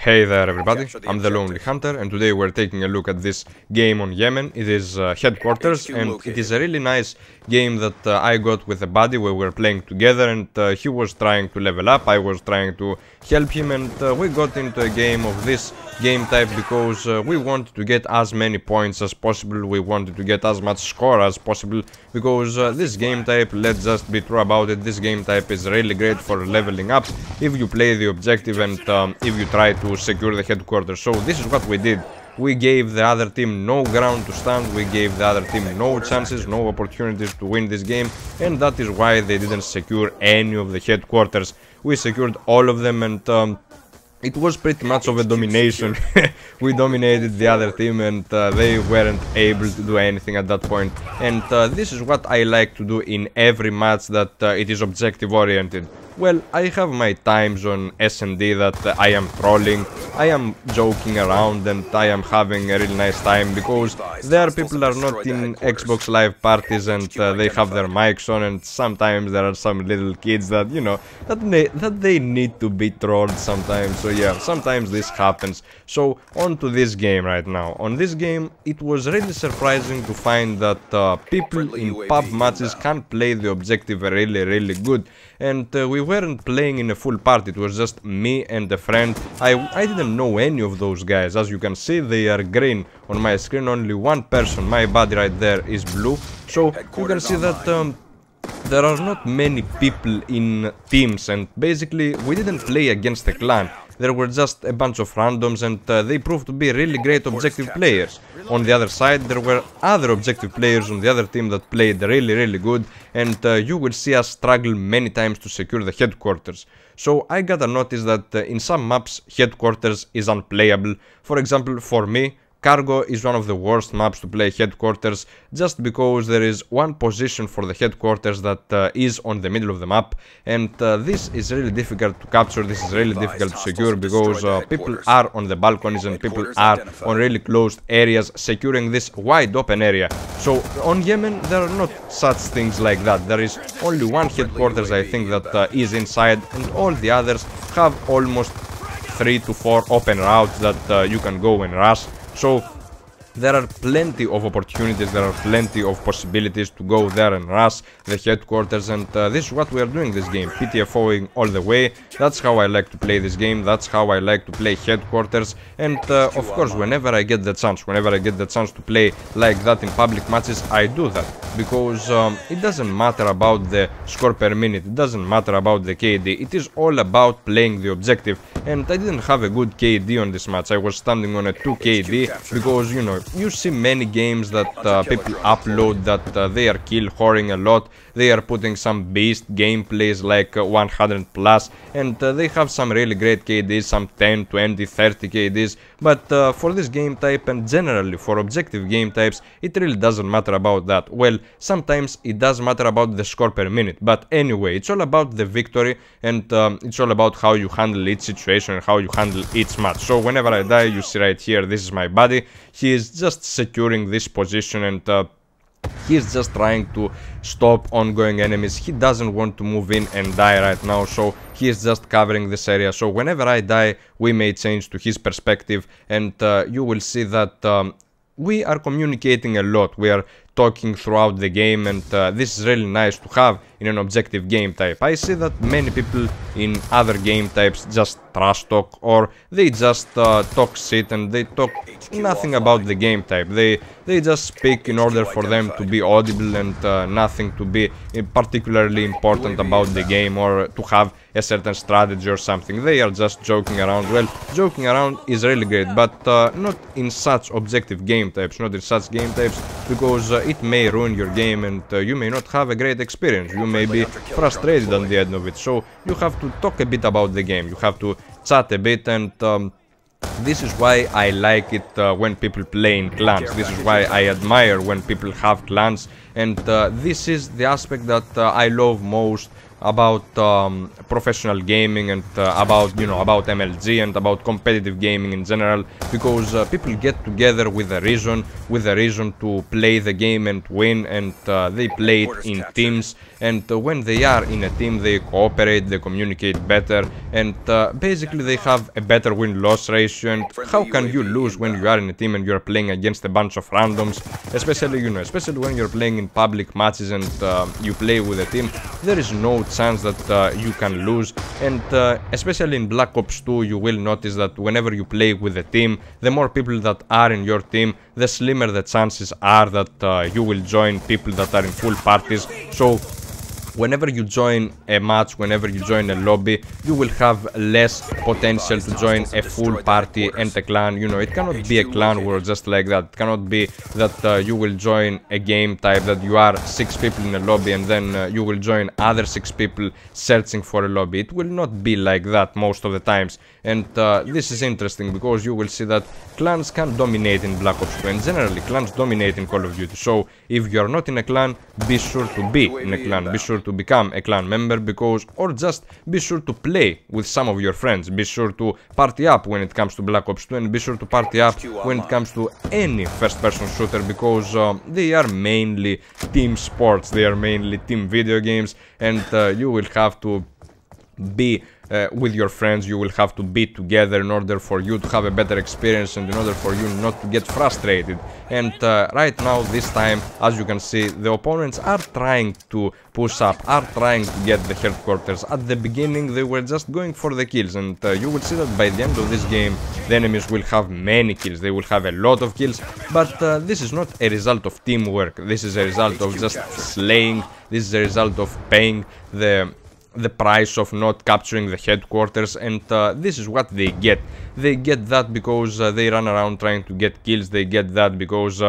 Hey there everybody, I'm the Lonely Hunter and today we're taking a look at this game on Yemen. It is Headquarters and it is a really nice game that I got with a buddy where we were playing together, and he was trying to level up, I was trying to help him, and we got into a game of this game type because we wanted to get as many points as possible, we wanted to get as much score as possible, because this game type, let's just be true about it, this game type is really great for leveling up if you play the objective and if you try to secure the headquarters. So this is what we did. We gave the other team no ground to stand, we gave the other team no chances, no opportunities to win this game, and that is why they didn't secure any of the headquarters. We secured all of them, and it was pretty much of a domination. We dominated the other team and they weren't able to do anything at that point. And this is what I like to do in every match that it is objective oriented. Well, I have my times on S&D that I am trolling, I am joking around and I am having a really nice time, because there people are not in Xbox Live parties and they have their mics on, and sometimes there are some little kids that, you know, that they need to be trolled sometimes. So yeah, sometimes this happens. So on to this game right now. On this game, it was really surprising to find that people in pub matches can play the objective really good. And we weren't playing in a full party, it was just me and a friend. I didn't know any of those guys. As you can see, they are green on my screen, only one person, my buddy right there, is blue. So you can see that there are not many people in teams, and basically we didn't play against a clan. There were just a bunch of randoms, and they proved to be really great objective players. On the other side, there were other objective players on the other team that played really good, and you will see us struggle many times to secure the headquarters. So I gotta notice that in some maps, headquarters is unplayable. For example, for me, Cargo is one of the worst maps to play headquarters, just because there is one position for the headquarters that is on the middle of the map, and this is really difficult to capture, this is really difficult to secure, because people are on the balconies and people are on really closed areas securing this wide open area. So on Yemen there are not such things like that. There is only one headquarters, I think, that is inside, and all the others have almost 3 to 4 open routes that you can go and rush. So there are plenty of opportunities, there are plenty of possibilities to go there and rush the headquarters, and this is what we are doing this game, PTFOing all the way. That's how I like to play this game, that's how I like to play headquarters, and of course whenever I get the chance, to play like that in public matches, I do that, because it doesn't matter about the score per minute, it doesn't matter about the KD, it is all about playing the objective. And I didn't have a good KD on this match, I was standing on a 2 KD, because, you know, you see many games that people upload that they are kill whoring a lot, they are putting some beast gameplays like 100 plus, and they have some really great KDs, some 10, 20, 30 KDs, but for this game type and generally for objective game types, it really doesn't matter about that. Well, sometimes it does matter about the score per minute, but anyway, it's all about the victory, and it's all about how you handle each situation and how you handle each match. So whenever I die, you see right here, this is my buddy, he is just securing this position, and he is just trying to stop ongoing enemies. He doesn't want to move in and die right now, so he is just covering this area. So whenever I die, we may change to his perspective, and you will see that we are communicating a lot, we are talking throughout the game, and this is really nice to have in an objective game type. I see that many people in other game types just trash talk, or they just talk shit and they talk nothing about the game type. They just speak in order for them to be audible, and nothing to be particularly important about the game or to have a certain strategy or something. They are just joking around. Well, joking around is really great, but not in such objective game types, because it may ruin your game, and you may not have a great experience. You may be frustrated at the end of it. So you have to talk a bit about the game, you have to chat a bit, and this is why I like it when people play in clans. This is why I admire when people have clans, and this is the aspect that I love most about professional gaming and about, you know, about MLG and about competitive gaming in general, because people get together with a reason to play the game and win, and they play it in teams, and when they are in a team they cooperate, they communicate better, and basically they have a better win-loss ratio. And how can you lose when you are in a team and you're playing against a bunch of randoms, especially, you know, especially when you're playing in public matches and you play with a team? There is no chance that you can lose. And especially in Black Ops 2 you will notice that whenever you play with a team, the more people that are in your team, the slimmer the chances are that you will join people that are in full parties. So whenever you join a match, whenever you join a lobby, you will have less potential to join a full party and a clan. You know, it cannot be a clan war just like that. It cannot be that you will join a game type that you are 6 people in a lobby and then you will join other 6 people searching for a lobby. It will not be like that most of the times. And this is interesting because you will see that clans can dominate in Black Ops 2, and generally clans dominate in Call of Duty. So if you are not in a clan, be sure to be in a clan, be sure to become a clan member, because, or just be sure to play with some of your friends, be sure to party up when it comes to Black Ops 2, and be sure to party up when it comes to any first-person shooter, because they are mainly team sports, they are mainly team video games, and you will have to be with your friends, you will have to be together in order for you to have a better experience and in order for you not to get frustrated. And right now, this time, as you can see, the opponents are trying to push up, are trying to get the headquarters. At the beginning they were just going for the kills, and you will see that by the end of this game the enemies will have many kills, they will have a lot of kills, but this is not a result of teamwork, this is a result of just slaying, this is a result of paying the price of not capturing the headquarters, and this is what they get. They get that because they run around trying to get kills, they get that because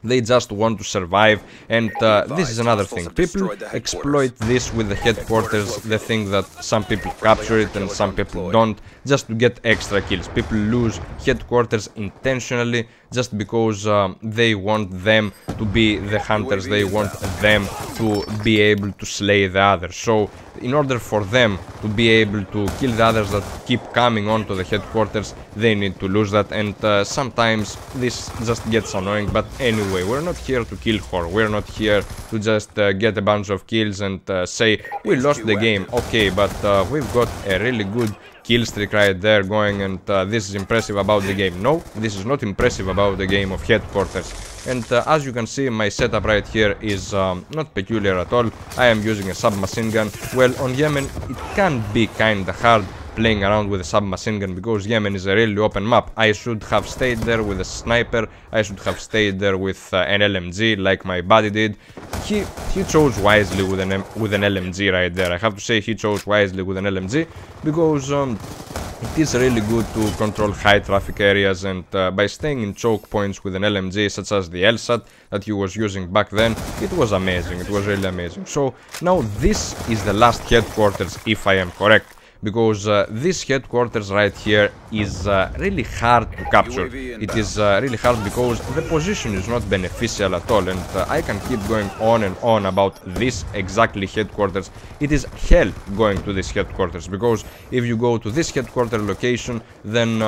they just want to survive. And this is another thing, people exploit this with the headquarters. They think that some people capture it and some people don't, just to get extra kills. People lose headquarters intentionally just because they want them to be the hunters, they want them to be able to slay the others. So in order for them to be able to kill the others that keep coming onto the headquarters, they need to lose that, and sometimes this just gets annoying. But anyway, we're not here to kill horror, we're not here to just get a bunch of kills and say we lost the game. Okay, but we've got a really good kill streak right there going, and this is impressive about the game. No, this is not impressive about the game of headquarters. And as you can see, my setup right here is not peculiar at all. I am using a submachine gun. Well, on Yemen it can be kinda hard playing around with a submachine gun because Yemen is a really open map. I should have stayed there with a sniper, I should have stayed there with an LMG like my buddy did. He chose wisely with an LMG right there. I have to say he chose wisely with an LMG because it is really good to control high traffic areas, and by staying in choke points with an LMG such as the LSAT that he was using back then, it was amazing, it was really amazing. So now this is the last headquarters, if I am correct, because this headquarters right here is really hard to capture. It is really hard because the position is not beneficial at all, and I can keep going on and on about this exactly headquarters. It is hell going to this headquarters, because if you go to this headquarters location, then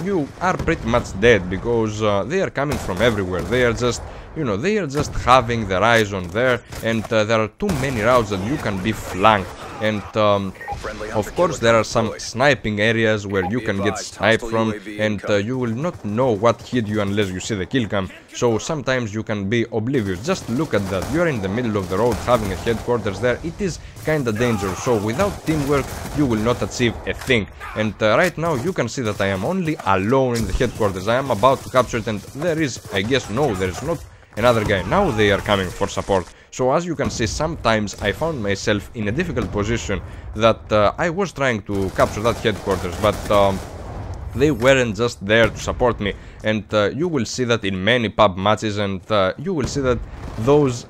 you are pretty much dead, because they are coming from everywhere. They are just, you know, they are just having their eyes on there, and there are too many routes that you can be flanked. And of course there are some sniping areas where you can get sniped from, and you will not know what hit you unless you see the kill cam. So sometimes you can be oblivious. Just look at that, you are in the middle of the road having a headquarters there. It is kinda dangerous, so without teamwork you will not achieve a thing. And right now you can see that I am only alone in the headquarters. I am about to capture it, and there is, I guess, no, there is not another guy. Now they are coming for support. So as you can see, sometimes I found myself in a difficult position that I was trying to capture that headquarters, but they weren't just there to support me. And you will see that in many pub matches, and you will see that those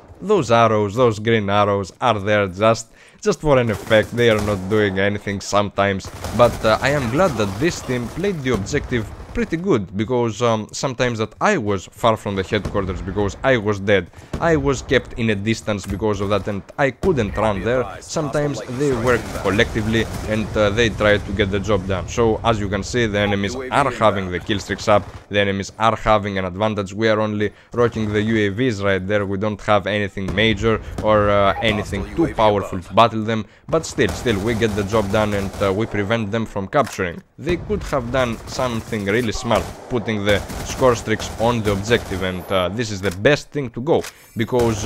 arrows, those green arrows are there just for an effect. They are not doing anything sometimes. But I am glad that this team played the objective pretty good, because sometimes that I was far from the headquarters because I was dead, I was kept in a distance because of that, and I couldn't run there. Sometimes they worked collectively and they tried to get the job done. So as you can see, the enemies are having the kill streaks up, the enemies are having an advantage. We are only rocking the UAVs right there, we don't have anything major or anything too powerful to battle them, but still we get the job done, and we prevent them from capturing. They could have done something really smart, putting the score streaks on the objective, and this is the best thing to go, because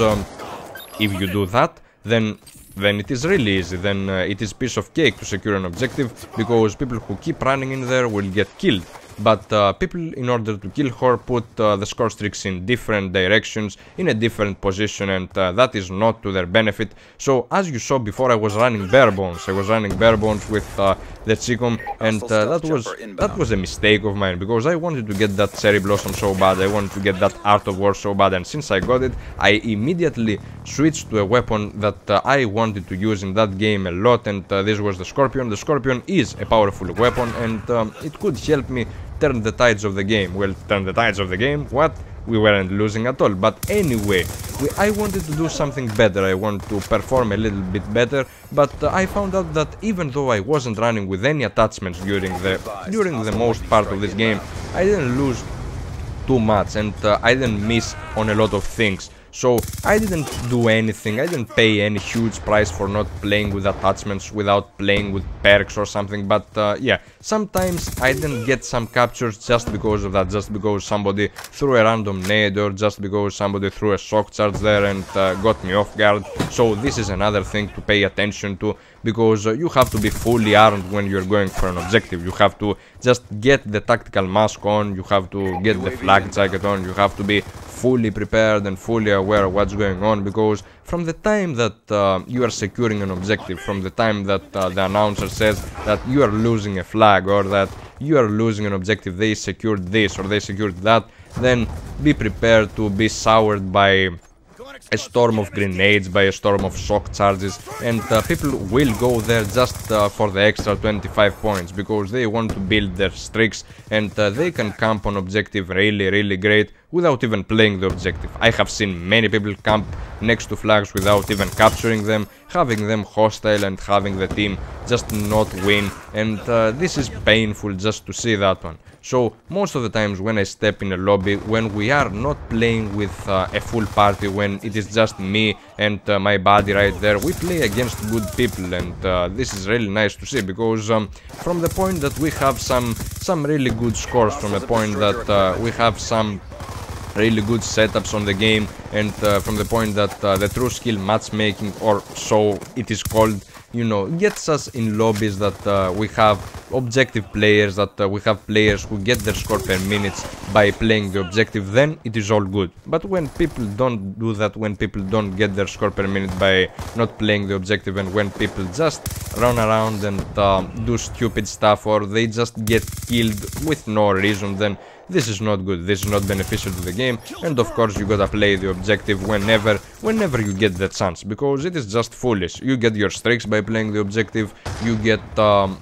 if you do that, then it is really easy, then it is piece of cake to secure an objective, because people who keep running in there will get killed. But people, in order to kill her, put the score streaks in different directions, in a different position, and that is not to their benefit. So as you saw before, I was running bare bones. I was running bare bones with the Chicom, and that was a mistake of mine, because I wanted to get that Cherry Blossom so bad, I wanted to get that Art of War so bad, and since I got it, I immediately switched to a weapon that I wanted to use in that game a lot, and this was the Scorpion. The Scorpion is a powerful weapon, and it could help me turn the tides of the game. Well, turn the tides of the game? What? We weren't losing at all. But anyway, I wanted to do something better. I wanted to perform a little bit better, but I found out that even though I wasn't running with any attachments during the most part of this game, I didn't lose too much, and I didn't miss on a lot of things. So I didn't do anything, I didn't pay any huge price for not playing with attachments, without playing with perks or something, but yeah, sometimes I didn't get some captures just because of that, just because somebody threw a random nade, or just because somebody threw a shock charge there and got me off guard. So this is another thing to pay attention to, because you have to be fully armed when you're going for an objective. You have to just get the tactical mask on, you have to get the flak jacket on, you have to be fully prepared and fully aware of what's going on, because from the time that you are securing an objective, from the time that the announcer says that you are losing a flag, or that you are losing an objective, they secured this or they secured that, then be prepared to be soured by a storm of grenades, by a storm of shock charges, and people will go there just for the extra 25 points, because they want to build their streaks, and they can camp on objective really great without even playing the objective. I have seen many people camp next to flags without even capturing them, having them hostile and having the team just not win, and this is painful just to see that one. So most of the times when I step in a lobby, when we are not playing with a full party, when it is just me and my buddy right there, we play against good people, and this is really nice to see, because from the point that we have some really good scores, from the point that we have some really good setups on the game, and from the point that the true skill matchmaking, or so it is called, you know, gets us in lobbies that we have objective players, that we have players who get their score per minute by playing the objective, then it is all good. But when people don't do that, when people don't get their score per minute by not playing the objective, and when people just run around and do stupid stuff, or they just get killed with no reason, then this is not good, this is not beneficial to the game, and of course you gotta play the objective whenever you get the chance, because it is just foolish. You get your streaks by playing the objective, you get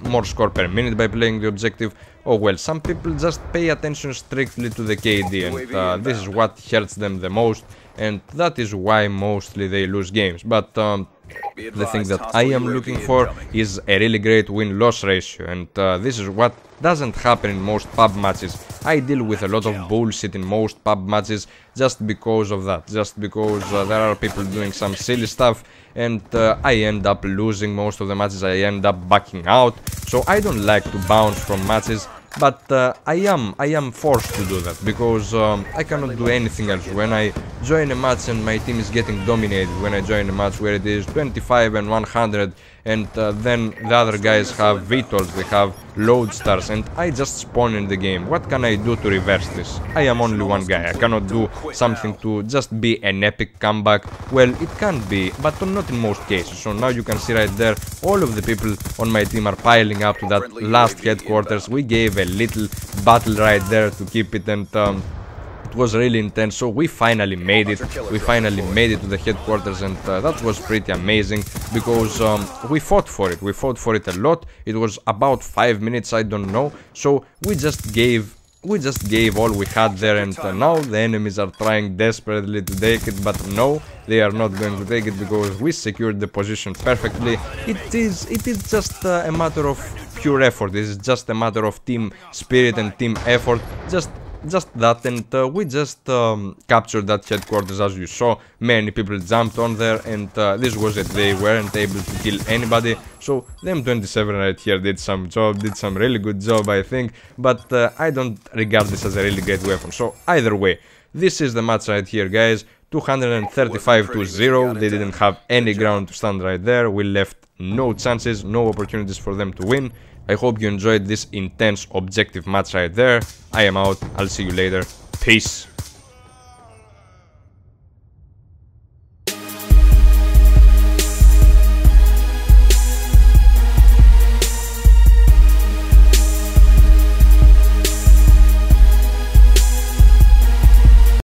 more score per minute by playing the objective. Oh well, some people just pay attention strictly to the KD, and this is what hurts them the most, and that is why mostly they lose games. But the thing that I am looking for is a really great win-loss ratio, and this is what doesn't happen in most pub matches. I deal with a lot of bullshit in most pub matches just because of that, just because there are people doing some silly stuff, and I end up losing most of the matches, I end up backing out. So I don't like to bounce from matches, but I am forced to do that, because I cannot do anything else. When I join a match and my team is getting dominated, when I join a match where it is 25 and 100, and then the other guys have VTOLs, they have load stars, and I just spawn in the game, what can I do to reverse this? I am only one guy, I cannot do something to just be an epic comeback. Well, it can be, but not in most cases. So now you can see right there, all of the people on my team are piling up to that last headquarters. We gave a little battle right there to keep it, and it was really intense. So we finally made it, we finally made it to the headquarters, and that was pretty amazing, because we fought for it a lot. It was about 5 minutes, I don't know, so we just gave we just gave all we had there, and now the enemies are trying desperately to take it, but no, they are not going to take it because we secured the position perfectly. It is just a matter of pure effort. It is just a matter of team spirit and team effort, just that, and we just captured that headquarters. As you saw, many people jumped on there, and this was it. They weren't able to kill anybody, so the M27 right here did some really good job, I think, but I don't regard this as a really great weapon. So either way, this is the match right here, guys. 235-0. They didn't have any ground to stand right there. We left no chances, no opportunities for them to win. I hope you enjoyed this intense objective match right there. I am out. I'll see you later. Peace.